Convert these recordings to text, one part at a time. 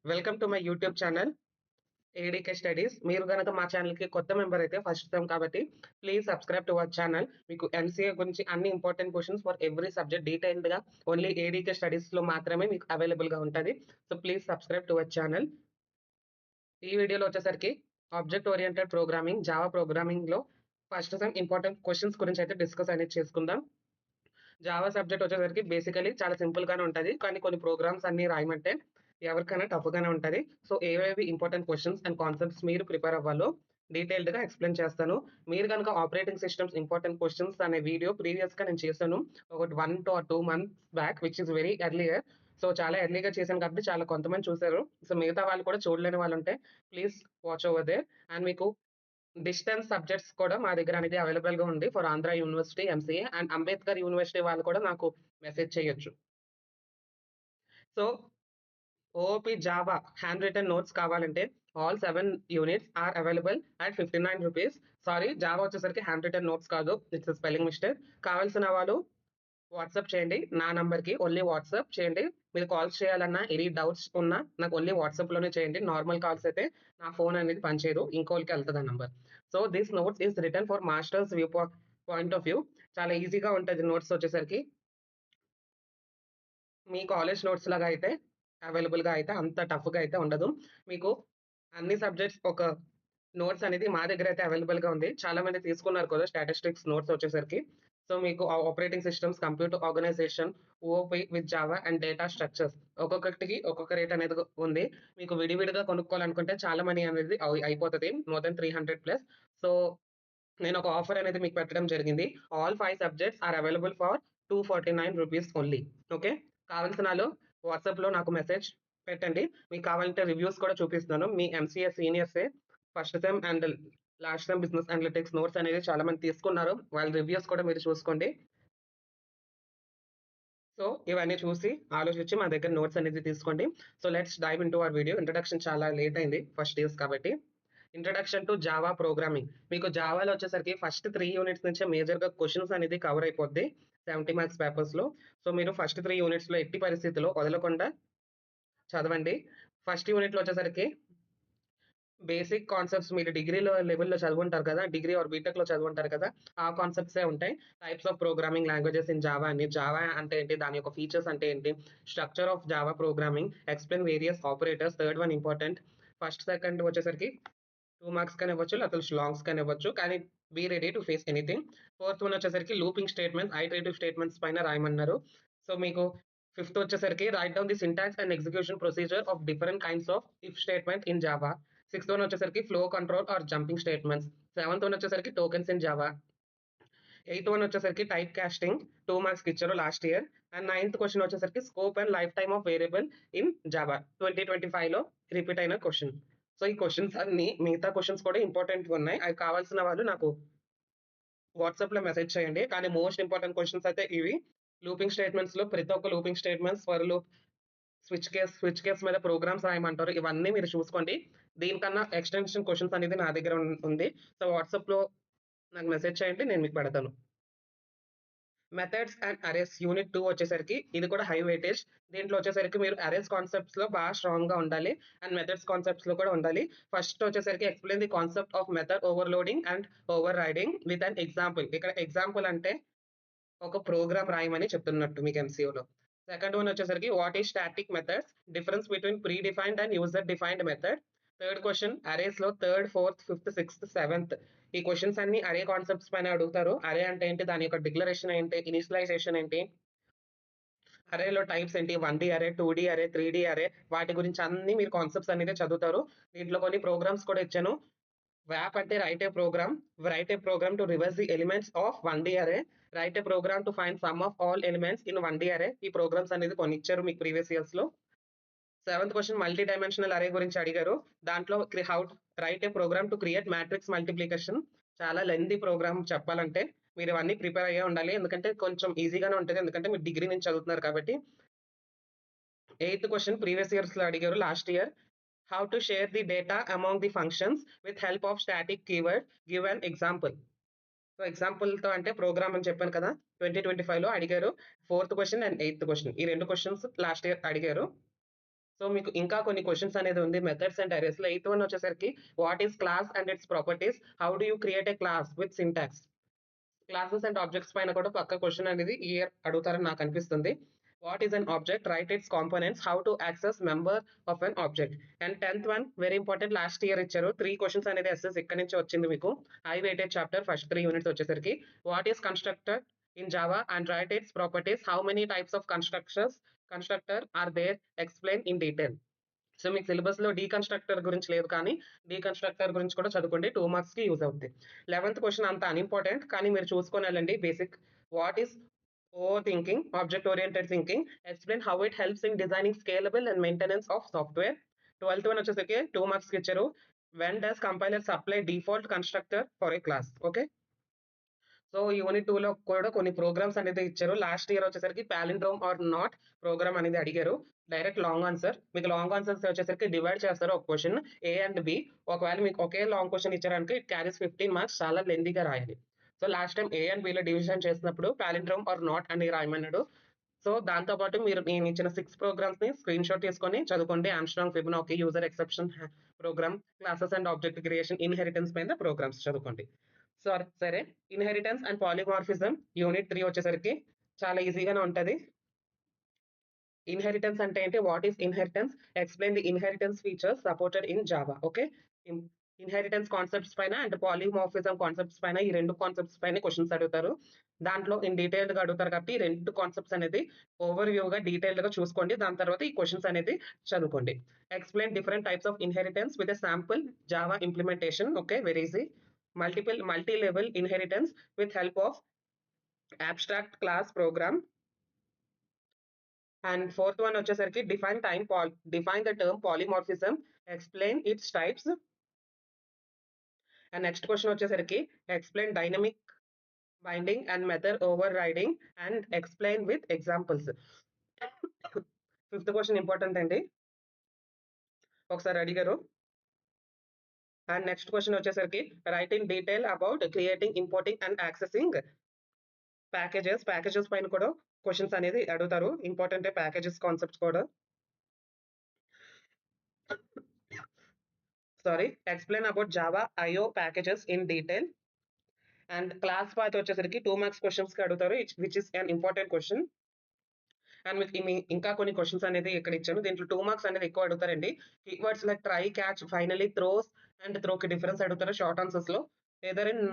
Welcome to my YouTube channel ADK studies. మీరు గనక మా ఛానల్‌కి కొత్త మెంబర్ అయితే ఫస్ట్ టైమ్ కాబట్టి please subscribe to our channel. మీకు ఎంసీఏ గురించి అన్ని important questions for every subject డీటెయిల్డ్‌గా ఓన్లీ ఏడీకే స్టడీస్‌లో మాత్రమే మీకు అవైలబుల్‌గా ఉంటది. So please subscribe to our channel. ఈ వీడియోలో వచ్చేసరికి ఆబ్జెక్ట్ ఓరియెంటెడ్ ప్రోగ్రామింగ్, జావా ప్రోగ్రామింగ్‌లో ఫస్ట్ సెమ్ ఇంపార్టెంట్ క్వెషన్స్ గురించి అయితే డిస్కస్ అనేది చేసుకుందాం. జావా సబ్జెక్ట్ వచ్చేసరికి బేసికల్లీ చాలా సింపుల్ గానే ఉంటది. కానీ కొన్ని ప్రోగ్రామ్స్ అన్ని రాయమంటే ఎవరికైనా టఫ్ గానే ఉంటది. సో ఏవేవి ఇంపార్టెంట్ క్వెషన్స్ అండ్ కాన్సెప్ట్స్ మీరు ప్రిపేర్ అవ్వాలో డీటెయిల్డ్‌గా ఎక్స్‌ప్లెయిన్ చేస్తాను. మీరు గనుక ఆపరేటింగ్ సిస్టమ్స్ ఇంపార్టెంట్ క్వెషన్స్ అనే వీడియో ప్రీవియస్‌గా నేను చేశాను. ఒక 1 to 2 months back which is very earlier. So చాలా ఎర్లీగా చేశాను కాబట్టి చాలా కొంతమంది చూసారు. సో మిగతా వాళ్ళు కూడా చూడలేని వాళ్ళుంటే please watch over there. And మీకు డిస్టెన్స్ సబ్జెక్ట్స్ కూడా మా దగ్గర అనేది అవైలబుల్‌గా ఉంది for Andhra university MCA and Ambedkar university వాళ్ళు కూడా నాకు మెసేజ్ చేయొచ్చు. So OOP Java handwritten notes కావాలంటే all 7 units are available at ₹59. Sorry, Java వచ్చేసరికి హ్యాండ్ రిటెన్ నోట్స్ కాదు. It's spelling mistake. కావాల్సిన వాళ్ళు వాట్సాప్ చేయండి. నా నంబర్‌కి ఓన్లీ వాట్సాప్ చేయండి. మీరు కాల్స్ చేయాలన్నా, ఎనీ డౌట్స్ ఉన్నా నాకు ఓన్లీ వాట్సాప్‌లోనే చేయండి. నార్మల్ కాల్స్ అయితే నా ఫోన్ అనేది పనిచేయదు. ఇంకోళ్ళకి ఎళ్తది ఆ number. So this notes is written for masters view point of view. చాలా ఈజీగా ఉంటది నోట్స్ వచ్చేసరికి. మీ కాలేజ్ నోట్స్ లాగా అయితే అవైలబుల్‌గా అయితే అంత టఫ్‌గా అయితే ఉండదు. మీకు అన్ని సబ్జెక్ట్స్ ఒక నోట్స్ అనేది మా దగ్గర అయితే అవైలబుల్‌గా ఉంది. చాలా మంది తీసుకున్నారు కదా స్టాటిస్టిక్స్ నోట్స్ వచ్చేసరికి. సో మీకు operating systems, computer organization, OOP with Java and data structures ఒక్కొక్కటికి ఒక్కొక్క రేట్ అనేది ఉంది. మీకు విడివిడిగా కొనుక్కోవాలనుకుంటే చాలా మనీ అనేది అయిపోతది. More than 300+. సో నేను ఒక ఆఫర్ అనేది మీకు పెట్టడం జరిగింది. All 5 subjects are available for ₹249 only. Okay. కావాల్సిన ఆళ్ళు వాట్సాప్‌లో నాకు మెసేజ్ పెట్టండి. మీకు కావాలంటే రివ్యూస్ కూడా చూపిస్తున్నాను. మీ ఎంసీఏ సీనియర్సే first sem and last sem business analytics notes అనేది చాలా మంది తీసుకున్నారు. వాళ్ళ రివ్యూస్ కూడా మీరు చూసుకోండి. సో ఇవన్నీ చూసి ఆలోచించి మా దగ్గర నోట్స్ అనేది తీసుకోండి. So let's dive into our video. Introduction చాలా లేట్ అయింది ఫస్ట్ ఇయర్స్ కాబట్టి. Introduction to Java programming. మీకు జావాలో వచ్చేసరికి ఫస్ట్ 3 యూనిట్స్ నుంచే మేజర్‌గా క్వెషన్స్ అనేది కవర్ అయిపోద్ది. 70 మార్క్స్ పేపర్స్‌లో. సో మీరు ఫస్ట్ 3 యూనిట్స్‌లో ఎట్టి పరిస్థితిలో వదలకుండా చదవండి. ఫస్ట్ యూనిట్‌లో వచ్చేసరికి బేసిక్ కాన్సెప్ట్స్ మీరు డిగ్రీలో లెవెల్‌లో చదువుంటారు కదా! డిగ్రీ ఆర్ బీటెక్‌లో చదువుంటారు కదా! ఆ కాన్సెప్ట్సే ఉంటాయి. Types of programming languages in Java అని. జావా అంటే ఏంటి? దాని యొక్క ఫీచర్స్ అంటే ఏంటి? Structure of Java programming, explain various operators. Third one important. First, second వచ్చేసరికి 2 మార్క్స్ కానీ ఇవ్వచ్చు. లేకపోతే లాంగ్స్ కానీ ఇవ్వచ్చు. కానీ be ready to face anything. Fourth one వచ్చేసరికి లూపింగ్ స్టేట్మెంట్స్, ఐటరేటివ్ స్టేట్మెంట్స్ పైన రాయమన్నారు. సో మీకు ఫిఫ్త్ వచ్చేసరికి write down the syntax and execution procedure of different kinds of if statement in Java. Sixth one వచ్చేసరికి flow control or jumping statements. Seventh one వచ్చేసరికి tokens in Java. Eighth one వచ్చేసరికి type casting. 2 మార్క్స్‌కి ఇచ్చారు last year. And ninth question వచ్చేసరికి scope and lifetime of variable in Java. 2025లో repeat అయిన question. So ఈ questions అన్నీ మిగతా క్వెషన్స్ కూడా ఇంపార్టెంట్‌గా ఉన్నాయి. అవి కావాల్సిన వాళ్ళు నాకు వాట్సాప్‌లో మెసేజ్ చేయండి. కానీ మోస్ట్ ఇంపార్టెంట్ క్వెషన్స్ అయితే ఇవి. లూపింగ్ స్టేట్మెంట్స్‌లో ప్రతి ఒక్క looping statements, for loop, switch case మీద ప్రోగ్రామ్స్ రాయమంటారు. ఇవన్నీ మీరు చూసుకోండి. దీనికన్నా ఎక్స్‌టెన్షన్ క్వెషన్స్ అనేది నా దగ్గర ఉంది. సో వాట్సాప్‌లో నాకు మెసేజ్ చేయండి. నేను మీకు పెడతాను. మెథడ్స్ అండ్ అరేస్ యూనిట్ 2 వచ్చేసరికి ఇది కూడా హై వెయిటేజ్. దీంట్లో వచ్చేసరికి మీరు అరేస్ కాన్సెప్ట్స్‌లో బాగా స్ట్రాంగ్‌గా ఉండాలి. అండ్ మెథడ్స్ కాన్సెప్ట్స్‌లో కూడా ఉండాలి. ఫస్ట్ వచ్చేసరికి explain the concept of method overloading and overriding with an example. ఇక్కడ ఎగ్జాంపుల్ అంటే ఒక ప్రోగ్రామ్ రాయమని చెప్తున్నట్టు మీకు ఎంసీఓలో. సెకండ్ వన్ వచ్చేసరికి what is static methods, difference between predefined and user defined method. Third question అరేస్‌లో third, fourth, fifth, sixth, seventh ఈ క్వెషన్స్ అన్ని అరే కాన్సెప్ట్స్ పైన అడుగుతారు. అరే అంటే ఏంటి? దాని యొక్క డిక్లరేషన్ ఏంటి? ఇనిషియలైజేషన్ ఏంటి? అరేలో టైప్స్ ఏంటి? 1 అరే, 2 అరే, 3 అరే వాటి గురించి అన్నీ మీరు కాన్సెప్ట్స్ అనేది చదువుతారు. దీంట్లో కొన్ని ప్రోగ్రామ్స్ కూడా ఇచ్చాను. వ్యాప్ అంటే write a program to reverse the elements of 1 array, write a program to find sum of all elements in 1 array. ఈ ప్రోగ్రామ్స్ అనేది కొన్ని ఇచ్చారు మీకు ప్రీవియస్ ఇయర్స్‌లో. సెవెంత్ క్వెషన్ మల్టీ డైమెన్షనల్ అరే గురించి అడిగారు. దాంట్లో how write a program to create matrix multiplication. చాలా లెంథీ ప్రోగ్రామ్ చెప్పాలంటే. మీరు ఇవన్నీ ప్రిపేర్ అయ్యే ఉండాలి. ఎందుకంటే కొంచెం ఈజీగానే ఉంటది. ఎందుకంటే మీరు డిగ్రీ నుంచి చదువుతున్నారు కాబట్టి. ఎయిత్ క్వెషన్ ప్రీవియస్ ఇయర్స్‌లో అడిగారు last year. How to share the data among the functions with help of static keyword. Give an example. So ఎగ్జాంపుల్‌తో అంటే ప్రోగ్రామ్ అని చెప్పాను కదా! 2025లో అడిగారు. Fourth question and eighth question. ఈ 2 క్వెషన్స్ లాస్ట్ ఇయర్ అడిగారు. సో మీకు ఇంకా కొన్ని క్వశ్చన్స్ అనేది ఉంది మెథడ్స్ అండ్ అరేస్ లో. ఎయిత్ వన్ వచ్చేసరికి what is class and its properties, how do you create a class with syntax. Classes and objects పైన కూడా పక్క క్వశ్చన్ అనేది ఈ ఇయర్ అడుగుతారని నాకు అనిపిస్తుంది. What is an object, write its components, how to access member of an object. And 10th one very important, last year ఇచ్చారు 3 questions అనేది ఎస్ఎస్ ఇక్కడ నుంచి వచ్చింది మీకు. High weightage chapter first 3 units వచ్చేసరికి what is constructor in Java and write its properties, how many types of constructor are there, explain in detail. So మీకు syllabus లో డీకన్స్ట్రక్టర్ గురించి లేదు, కానీ డీకన్స్ట్రక్టర్ గురించి కూడా చదువుకోండి, 2 మార్క్స్ కి యూజ్ అవుతుంది. 11th క్వశ్చన్ అంత అన్ఇంపార్టెంట్, కానీ మీరు చూసుకొని వెళ్ళండి. Basic what is over thinking, object oriented thinking, explain how it helps in designing scalable and maintenance of software. 12th one వచ్చేసరికి 2 మార్క్స్ కి ఇచ్చారు, when does compilers apply default constructor for a class. Okay, so unit 2 లో కూడా కొన్ని programmes అనేది ఇచ్చారు. Last year వచ్చేసరికి palindrome or not programme అనేది అడిగారు. డైరెక్ట్ లాంగ్ ఆన్సర్, మీకు లాంగ్ ఆన్సర్స్ వచ్చేసరికి డివైడ్ చేస్తారు ఒక క్వశ్చన్ ఏ అండ్ బి. ఒకవేళ మీకు ఒకే లాంగ్ క్వశ్చన్ ఇచ్చారనుకో ఇట్ క్యారీస్ 15 మార్క్స్, చాలా లెందీగా రాయాలి. So last time A and బిలో డివిజన్ చేసినప్పుడు పాలిండ్రోమ్ ఆర్ నాట్ అని రాయమన్నాడు. సో దాంతో పాటు మీరు నేను ఇచ్చిన 6 ప్రోగ్రామ్స్ ని స్క్రీన్ షాట్ తీసుకొని చదువుకోండి. Armstrong, Fibonacci, user exception program, classes and object creation, inheritance పైన ప్రోగ్రామ్స్ చదువుకోండి. సరే, ఇన్హెరిటెన్స్ అండ్ పాలిమార్ఫిజం యూనిట్ 3 వచ్చేసరికి చాలా ఈజీగానే ఉంటది. ఇన్హెరిటెన్స్ అంటే ఏంటి, what is inheritance, explain the inheritance features supported in Java. Okay, inheritance concepts పైన అండ్ పాలిమార్ఫిజం కాన్సెప్ట్స్ పైన, ఈ 2 కాన్సెప్ట్స్ పైన క్వశ్చన్స్ అడుగుతారు. దాంట్లో ఇన్ డీటెయిల్డ్ గా అడుగుతారు కాబట్టి ఈ 2 కాన్సెప్ట్స్ అనేది ఓవర్ వ్యూ గా డీటెయిల్డ్ గా చూసుకోండి. దాని తర్వాత ఈ క్వశ్చన్స్ అనేది చదువుకోండి. Explain different types of inheritance with a sample Java implementation. Okay, very easy. multi-level inheritance with help of abstract class program. And 4th one వచ్చేసరికి define the term polymorphism, explain its types. And next question వచ్చేసరికి explain dynamic binding and method overriding and explain with examples. 5th question important అండి, ఒకసారి అడిగారు. And next question వచ్చేసరికి right in detail about creating, importing and accessing packages పైన కూడా questions అనేది అడుగుతారు. Important packages concepts కూడా. Sorry, explain about Java IO packages in detail. And class path వచ్చేసరికి 2 మార్క్స్ క్వశ్చన్స్ కి అడుగుతారు, which is an important question. And మీకు ఇంకా కొన్ని క్వశ్చన్స్ అనేది ఇక్కడ ఇచ్చాను, దీంట్లో 2 మార్క్స్ అనేది ఎక్కువ అడుగుతారండి. Keywords like try, catch, finally, throws and థ్రోకి డిఫరెన్స్ అడుగుతారు షార్ట్ ఆన్సర్స్ లో, either in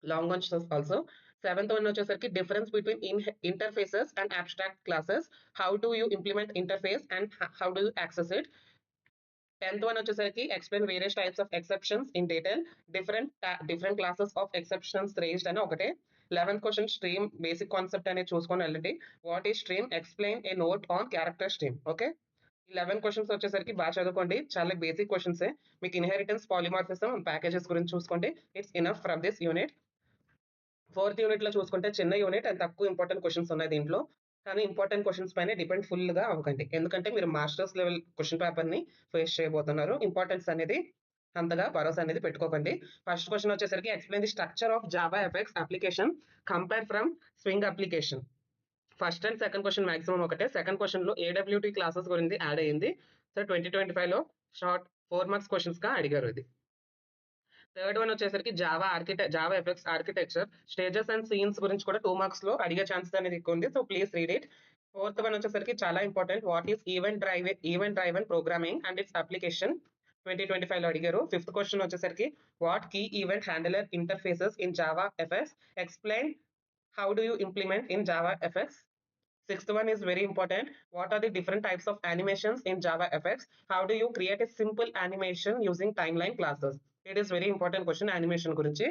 long answers also. 7th one వచ్చేసరికి difference between interfaces and abstract classes, how do you implement interface and how do you access it. 10th one వచ్చేసరికి explain various types of exceptions in detail, different classes of exceptions raised అని ఒకటే. 11th question stream basic concept అనేది చూసుకొని వెళ్ళండి. What is stream, explain a note on character stream. Okay, 11 questions వచ్చేసరికి బాగా చదువుకోండి, చాలా బేసిక్ క్వశ్చన్స్. మీకు ఇన్హెరిటెన్స్, పాలిమార్ఫిజం, ప్యాకేజెస్ గురించి చూసుకుంటే it's enough from this unit. 4th unit లో చూసుకుంటే చిన్న యూనిట్ అండ్ తక్కువ ఇంపార్టెంట్ క్వశ్చన్స్ ఉన్నాయి దీంట్లో, కానీ ఇంపార్టెంట్ క్వశ్చన్స్ పైన డిపెండ్ ఫుల్ గా అవ్వకండి, ఎందుకంటే మీరు మాస్టర్స్ లెవెల్ క్వశ్చన్ పేపర్ ని ఫేస్ చేయబోతున్నారు. ఇంపార్టెన్స్ అనేది అంతగా భరోసా అనేది పెట్టుకోకండి. ఫస్ట్ క్వశ్చన్ వచ్చేసరికి explain the structure of Java effects application compare from swing application. First and second question maximum ఒకటే. సెకండ్ క్వశ్చన్ లో ఏడబ్ల్యూటీ క్లాసెస్ గురించి యాడ్ అయ్యింది. సో 2025 లో షార్ట్ 4 మార్క్స్ క్వశ్చన్స్ గా అడిగారు ఇది. థర్డ్ వన్ వచ్చేసరికి Java effects architecture, stages and scenes గురించి కూడా 2 మార్క్స్ లో అడిగే ఛాన్సెస్ అనేది ఎక్కువ ఉంది. So please read it. 4th one వచ్చేసరికి చాలా important, what is event driven programming and its application, 2025 లో అడిగారు. 5th క్వశ్చన్ వచ్చేసరికి what key event handler interfaces in Java FX, explain how do you implement in Java FX. 6th one is very important, what are the different types of animations in Java FX, how do you create a simple animation using timeline classes. It is very important question animation గురించి.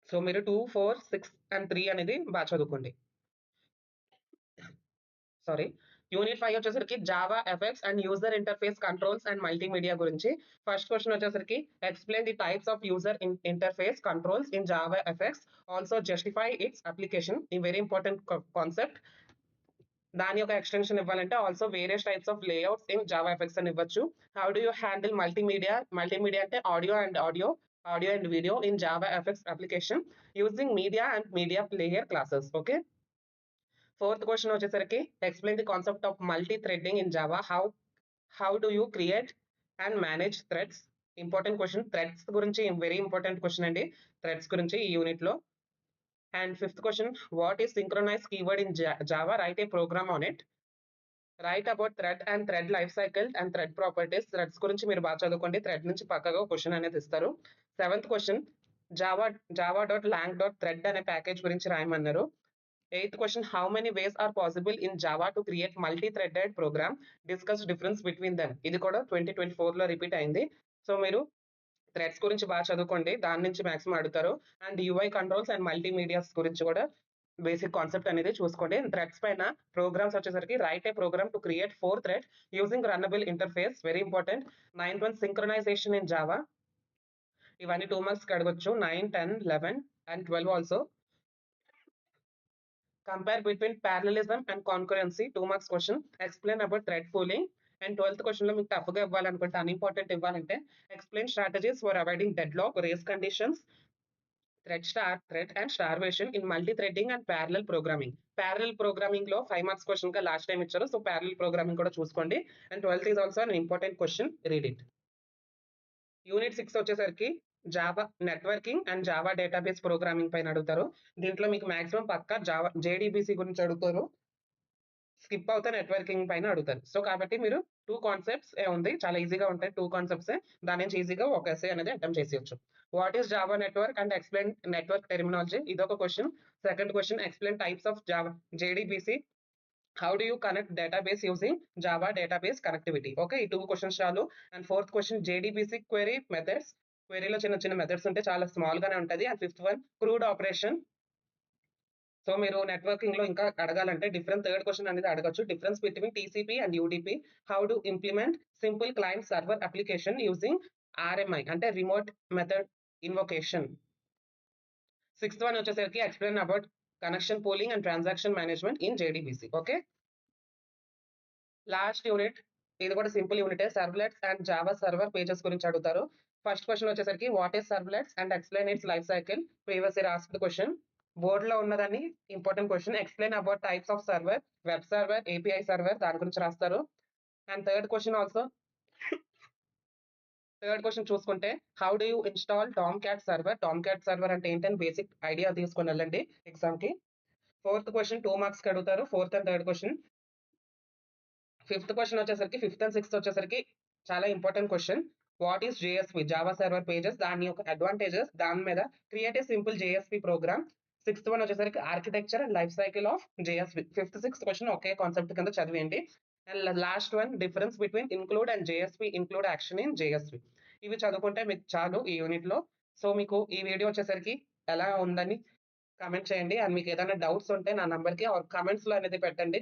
So మీరు 2, 4, 6 and 3 అనేది బాగా చదువుకోండి. Sorry, unit 5 వచ్చేసరికి Java effects and user interface controls and multimedia గురించి. First question వచ్చేసరికి explain the types of user interface controls in Java effects, also justify its application. ఈ very important concept. దాని యొక్క ఎక్స్టెన్షన్ ఇవ్వాలంటే also various types of layouts in Java effects అని ఇవ్వచ్చు. How do you handle multimedia అంటే audio and video in Java effects application using media and media player classes. Okay, fourth question వచ్చేసరికి explain the concept of multi threading in Java. How do you create and manage threads? Important question. Threads గురించి very important question అండి, threads గురించి ఈ unit లో. And fifth question, what is synchronise keyword in Java? Write a program on it. Write about thread and thread life cycle and thread properties. Threads గురించి మీరు బాగా చదువుకోండి, thread నుంచి పక్కగా క్వశ్చన్ అనేది ఇస్తారు. సెవెంత్ క్వశ్చన్, java.lang.thread అనే ప్యాకేజ్ గురించి రాయమన్నారు. Eighth question, how many ways are possible in Java to create multi threaded program? Discuss difference between them. ఇది కూడా 2024 లో రిపీట్ అయింది. సో మీరు థ్రెడ్స్ గురించి బాగా చదువుకోండి, దాని నుంచి మాక్సిమం అడుగుతారు. అండ్ యూఐ కంట్రోల్స్ అండ్ మల్టీమీడియాస్ గురించి కూడా బేసిక్ కాన్సెప్ట్ అనేది చూసుకోండి. థ్రెడ్స్ పైన ప్రోగ్రామ్స్ వచ్చేసరికి write a program to create 4 thread using runnable interface, very important. 9th one, synchronisation in Java. ఇవన్నీ 2 మార్క్స్ కి అడగొచ్చు. 9, 10, 11 and 12 also. Compare between parallelism and concurrency, 2 marks question. Explain about thread pooling. And 12th question లో మీకు tough గా ఇవ్వాలనుకుంటే, unimportant ఇవ్వాలంటే, explain strategies for avoiding deadlock, race conditions, thread and starvation in multi threading and parallel programming. Parallel programming లో 5 marks question గా last time ఇచ్చారు, so parallel programming కూడా చూసుకోండి. And 12th is also an important question, read it. Unit 6 వచ్చేసరికి Java networking and Java database programming పైన అడుగుతారు. దీంట్లో మీకు మాక్సిమం పక్కా జావా జేడీబీసీ గురించి అడుగుతారు, స్కిప్ అవుతే నెట్వర్కింగ్ పైన అడుగుతారు. సో కాబట్టి మీరు 2 కాన్సెప్ట్స్ ఉంది, చాలా ఈజీగా ఉంటాయి 2 కాన్సెప్ట్స్. దాని నుంచి ఈజీగా ఒక ఎస్ఏ అనేది అటెంప్ట్ చేసేయచ్చు. What is Java network and explain network terminology, ఇదొక క్వశ్చన్. Second question, explain types of Java JDBC. How do you connect database using Java database connectivity. Okay, ఈ 2 క్వశ్చన్స్ చాలు. And fourth question, JDBC query methods. క్వెరీలో చిన్న చిన్న methods ఉంటే చాలా small గానే ఉంటది. And fifth one, CRUD operation. So మీరు నెట్వర్కింగ్ లో ఇంకా అడగాలంటే థర్డ్ క్వశ్చన్ అనేది అడగచ్చు. Difference between TCP and UDP. How do implement simple client server application using RMI అంటే remote method invocation. Sixth one వచ్చేసరికి explain about connection pooling and transaction management in JDBC. Okay, last unit, ఇది కూడా simple యూనిటే. Servlets and Java server pages గురించి అడుగుతారు. First question వచ్చేసరికి what is servlets and explain its life cycle. Previous year asked question, board లో ఉన్నదని important question. Explain about types of server, web server, API server, దాని గురించి రాస్తారు. And third question also, third question చూసుకుంటే, how do you install Tomcat server. Tomcat server అంటే ఏంటని basic idea తీసుకొని వెళ్ళండి ఎగ్జామ్ కి. ఫోర్త్ క్వశ్చన్ 2 మార్క్స్ కి అడుగుతారు, fourth and third question. Fifth question వచ్చేసరికి, ఫిఫ్త్ అండ్ సిక్స్త్ వచ్చేసరికి చాలా important question. What is JSP, Java server pages, దాని యొక్క అడ్వాంటేజెస్, దాని మీద create a simple JSP program. Sixth one వచ్చేసరికి architecture and life cycle of JSP. Fifth sixth question ఒకే concept కింద చదివేయండి. And last one, difference between include and JSP, include action in JSP. ఇవి చదువుకుంటే మీకు చాలు ఈ యూనిట్ లో. సో మీకు ఈ వీడియో వచ్చేసరికి ఎలా ఉందని కమెంట్ చేయండి. అండ్ మీకు ఏదైనా డౌట్స్ ఉంటే నా నంబర్ కి కమెంట్స్ లో అనేది పెట్టండి.